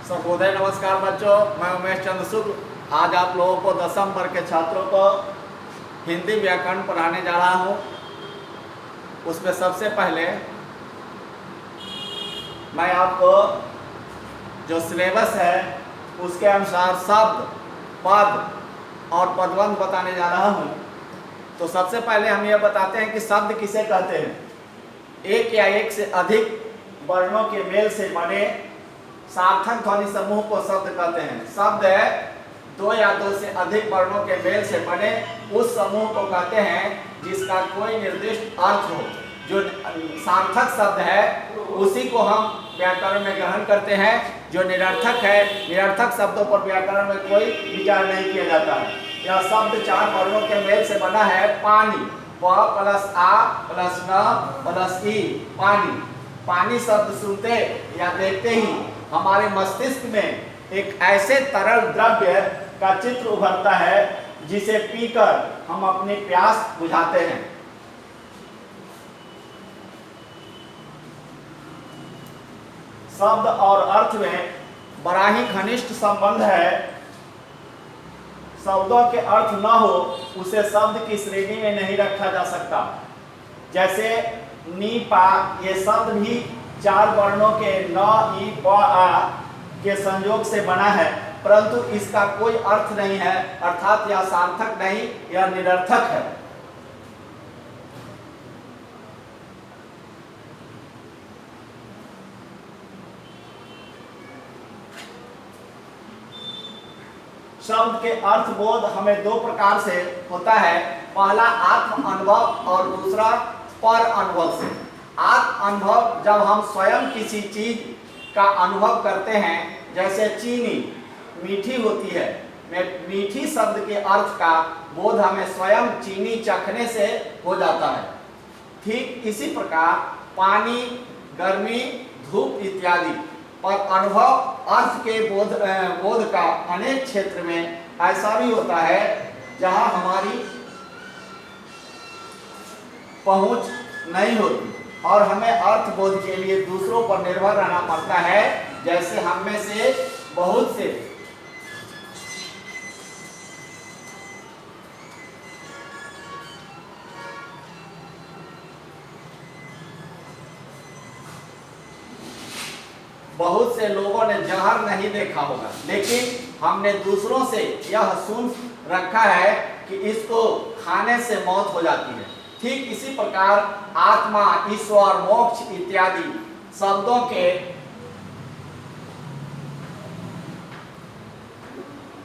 सबोदय नमस्कार बच्चों, मैं उमेश चंद्र शुक्ल आज आप लोगों को 10वीं वर्ग के छात्रों को हिंदी व्याकरण पढ़ाने जा रहा हूँ। उसमें सबसे पहले मैं आपको जो सिलेबस है उसके अनुसार शब्द, पद और पदबंध बताने जा रहा हूँ। तो सबसे पहले हम यह बताते हैं कि शब्द किसे कहते हैं। एक या एक से अधिक वर्णों के मेल से बने सार्थक ध्वनि समूह को शब्द कहते हैं। शब्द है दो या दो से अधिक वर्णों के मेल से बने उस समूह को कहते हैं जिसका कोई निर्दिष्ट अर्थ हो। जो सार्थक शब्द है उसी को हम व्याकरण में ग्रहण करते हैं। जो निरर्थक है, निरर्थक शब्दों पर व्याकरण में कोई विचार नहीं किया जाता है। यह शब्द चार वर्णों के मेल से बना है। पानी, प प्लस आ प्लस न प्लस ई, पानी। पानी शब्द सुनते या देखते ही हमारे मस्तिष्क में एक ऐसे तरल द्रव्य का चित्र उभरता है जिसे पीकर हम अपनी प्यास बुझाते हैं। शब्द और अर्थ में बड़ा ही घनिष्ठ संबंध है। शब्दों के अर्थ न हो उसे शब्द की श्रेणी में नहीं रखा जा सकता। जैसे नी पा, ये शब्द भी चार वर्णों के न, ई, प, आ के संयोग से बना है, परंतु इसका कोई अर्थ नहीं है, अर्थात यह सार्थक नहीं, यह निरर्थक है। शब्द के अर्थ बोध हमें दो प्रकार से होता है। पहला आत्म अनुभव और दूसरा पर अनुभव से। आत्म अनुभव जब हम स्वयं किसी चीज का अनुभव करते हैं, जैसे चीनी मीठी होती है, मीठी शब्द के अर्थ का बोध हमें स्वयं चीनी चखने से हो जाता है। ठीक इसी प्रकार पानी, गर्मी, धूप इत्यादि पर अनुभव अर्थ के बोध का अनेक क्षेत्र में ऐसा भी होता है जहां हमारी पहुंच नहीं होती और हमें अर्थ बोध के लिए दूसरों पर निर्भर रहना पड़ता है। जैसे हम में से बहुत से लोगों ने जहर नहीं देखा होगा, लेकिन हमने दूसरों से यह सुन रखा है कि इसको खाने से मौत हो जाती है। ठीक इसी प्रकार आत्मा, ईश्वर, मोक्ष इत्यादि शब्दों के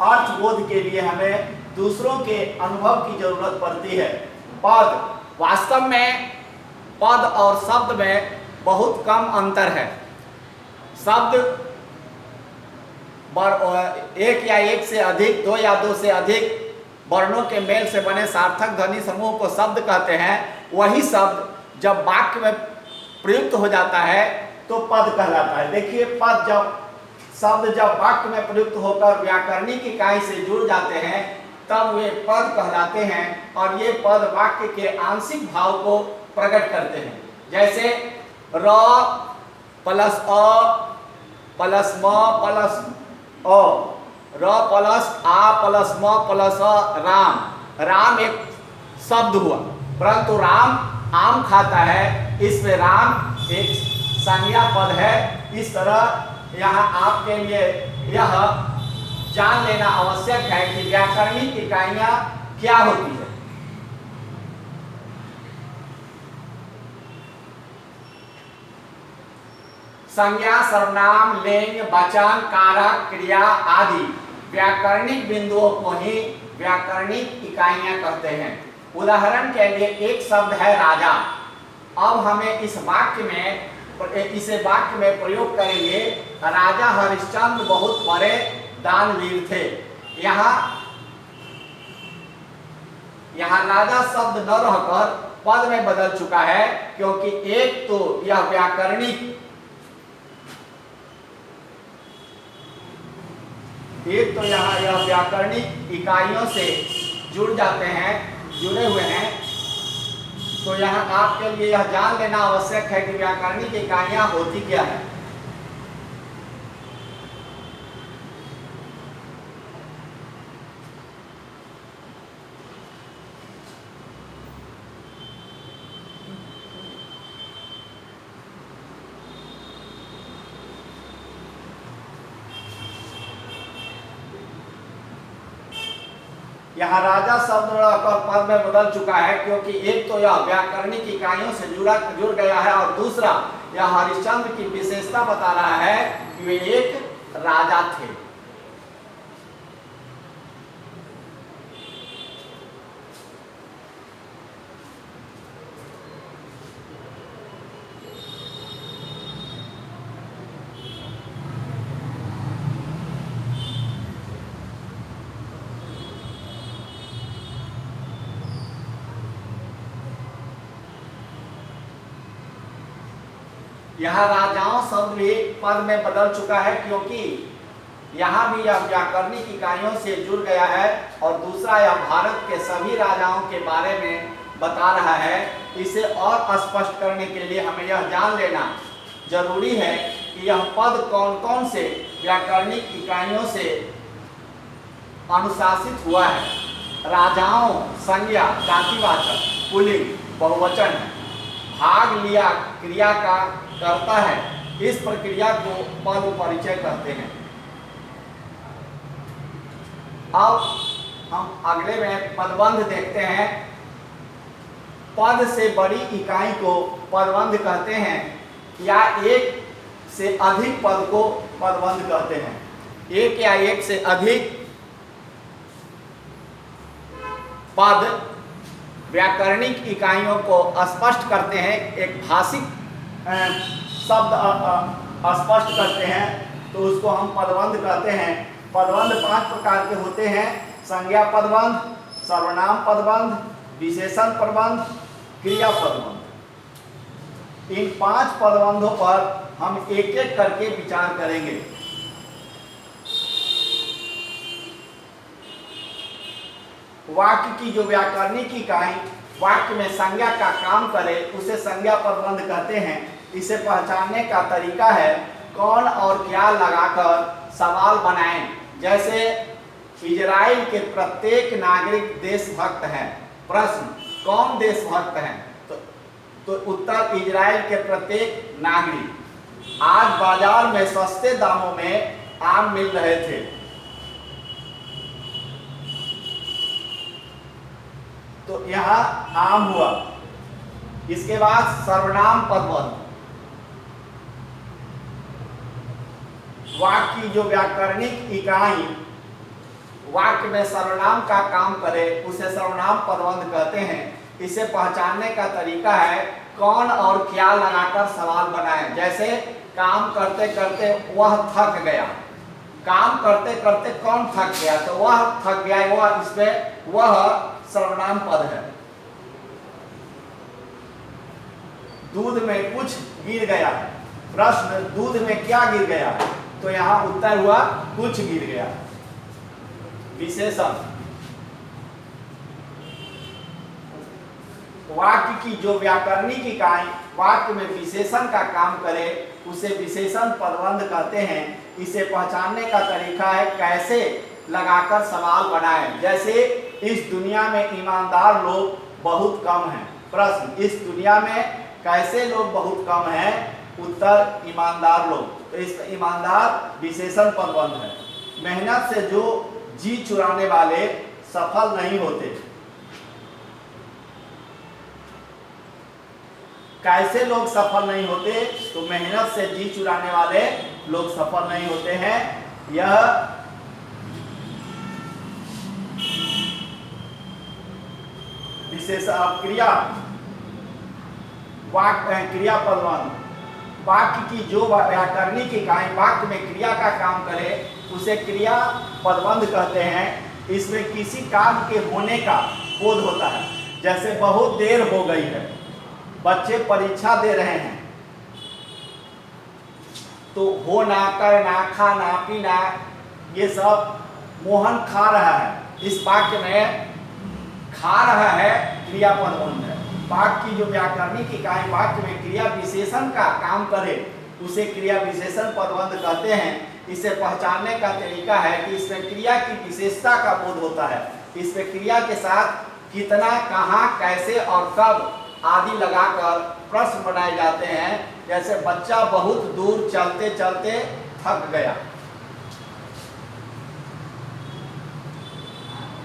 अर्थबोध के लिए हमें दूसरों के अनुभव की जरूरत पड़ती है। पद, वास्तव में पद और शब्द में बहुत कम अंतर है। शब्द एक या एक से अधिक, दो या दो से अधिक वर्णों के मेल से बने सार्थक ध्वनि समूह को शब्द कहते हैं। वही शब्द जब वाक्य में प्रयुक्त हो जाता है तो पद कहलाता है। देखिए, शब्द जब वाक्य में प्रयुक्त होकर व्याकरणिक इकाई से जुड़ जाते हैं तब वे पद कहलाते हैं और ये पद वाक्य के आंशिक भाव को प्रकट करते हैं। जैसे र प्लस अ प्लस म प्लस अ, र प्लस आ प्लस म प्लस अ, राम। राम एक शब्द हुआ, परंतु राम आम खाता है, इसमें राम एक संज्ञा पद है। इस तरह यहाँ आपके लिए यह जान लेना आवश्यक है कि व्याकरणिक इकाइयाँ क्या होती है। संज्ञा, सर्वनाम, लिंग, वचन, कारक, क्रिया आदि व्याकरणिक बिंदुओं को ही व्याकरणिक इकाइयां कहते हैं। उदाहरण के लिए एक शब्द है राजा। अब हमें इसे वाक्य में प्रयोग करेंगे। राजा हरिश्चंद्र बहुत बड़े दानवीर थे। यहाँ राजा शब्द न रहकर पद में बदल चुका है, क्योंकि एक तो यह व्याकरणिक यहाँ यह व्याकरणिक इकाइयों से जुड़े हुए हैं। तो यहाँ आपके लिए यह जान लेना आवश्यक है कि व्याकरणिक इकाइयाँ होती क्या है। यहाँ राजा शब्द रहकर पद में बदल चुका है, क्योंकि एक तो यह व्याकरणिक इकाइयों से जुड़ गया है, और दूसरा यह हरिश्चंद्र की विशेषता बता रहा है कि वे एक राजा थे। यहाँ राजाओं शब्द भी पद में बदल चुका है, क्योंकि यहाँ भी यह व्याकरणिक इकाइयों से जुड़ गया है, और दूसरा यह भारत के सभी राजाओं के बारे में बता रहा है। इसे और स्पष्ट करने के लिए हमें यह जान लेना जरूरी है कि यह पद कौन कौन से व्याकरणिक इकाइयों से अनुशासित हुआ है। राजाओं संज्ञा जातिवाचक पुल्लिंग बहुवचन है। भाग लिया क्रिया का करता है, इस प्रक्रिया को पद परिचय कहते हैं। अब हम अगले में पदबंध देखते हैं। पद से बड़ी इकाई को पदबंध कहते हैं, या एक से अधिक पद को पदबंध कहते हैं। एक या एक से अधिक पद व्याकरणिक इकाइयों को स्पष्ट करते हैं, एक भाषिक शब्द स्पष्ट करते हैं, तो उसको हम पदबंध कहते हैं। पदबंध 5 प्रकार के होते हैं: संज्ञा पदबंध, सर्वनाम पदबंध, विशेषण पदबंध, क्रिया पदबंध। इन 5 पदबंधों पर हम एक एक करके विचार करेंगे। वाक्य की जो व्याकरणिक इकाई वाक्य में संज्ञा का काम करे, उसे संज्ञा पदबंध कहते हैं। इसे पहचानने का तरीका है कौन और क्या लगाकर सवाल बनाएं। जैसे इजराइल के प्रत्येक नागरिक देशभक्त हैं। प्रश्न, कौन देशभक्त हैं? तो उत्तर, इजराइल के प्रत्येक नागरिक। आज बाजार में सस्ते दामों में आम मिल रहे थे। तो यहाँ आम हुआ। इसके बाद सर्वनाम पदबंध। वाक्य की जो व्याकरणिक इकाई वाक्य में सर्वनाम का काम करे, उसे सर्वनाम पदबंध कहते हैं। इसे पहचानने का तरीका है कौन और क्या लगाकर सवाल बनाएं। जैसे काम करते करते वह थक गया। काम करते करते कौन थक गया? तो वह थक गया, वह इसमें वह सर्वनाम पद है। दूध में कुछ गिर गया। प्रश्न, दूध में क्या गिर गया? तो यहाँ उत्तर हुआ कुछ गिर गया। विशेषण, वाक्य की जो व्याकरणिक इकाई वाक्य में विशेषण का काम करे, उसे विशेषण पदबंध कहते हैं। इसे पहचानने का तरीका है कैसे लगाकर सवाल बनाएं। जैसे इस दुनिया में ईमानदार लोग बहुत कम हैं। प्रश्न, इस दुनिया में कैसे लोग बहुत कम हैं? उत्तर, ईमानदार लोग। तो इस ईमानदार विशेषण पदबंध है। मेहनत से जो जी चुराने वाले सफल नहीं होते। कैसे लोग सफल नहीं होते? तो मेहनत से जी चुराने वाले लोग सफल नहीं होते हैं। यह विशेष क्रिया वाक्य क्रिया पदबंध। वाक्य की जो व्याकरणिक इकाई वाक्य में क्रिया का काम करे, उसे क्रिया पदबंध कहते हैं। इसमें किसी काम के होने का बोध होता है। जैसे बहुत देर हो गई है, बच्चे परीक्षा दे रहे हैं, तो होना, करना, खाना, पीना, ये सब मोहन खा रहा है। इस वाक्य में खा रहा है क्रिया पदबंध है। वाक्य की जो व्याकरणिक इकाई वाक्य में क्रिया विशेषण का काम करे, उसे क्रिया विशेषण पदबंध कहते हैं। इसे पहचानने का तरीका है कि इसमें क्रिया की विशेषता का बोध होता है। इसमें क्रिया के साथ कितना, कहाँ, कैसे और कब आदि लगाकर प्रश्न बनाए जाते हैं। जैसे बच्चा बहुत दूर चलते चलते थक गया।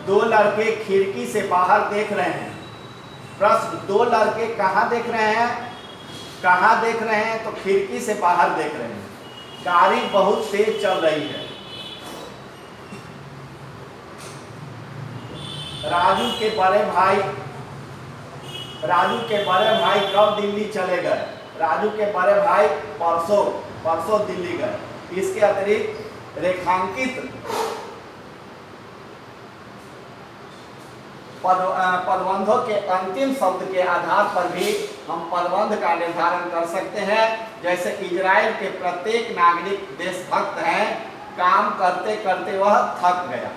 दो लड़के खिड़की से बाहर देख रहे हैं। प्रश्न, दो लड़के कहाँ देख रहे हैं? कहाँ देख रहे हैं? तो खिड़की से बाहर देख रहे हैं। गाड़ी बहुत तेज चल रही है। राजू के बड़े भाई कब दिल्ली चले गए? राजू के बड़े भाई परसों दिल्ली गए। इसके अतिरिक्त रेखांकित पदबंधों के अंतिम शब्द के आधार पर भी हम पदबंध का निर्धारण कर सकते हैं। जैसे इजराइल के प्रत्येक नागरिक देशभक्त हैं, काम करते करते वह थक गया।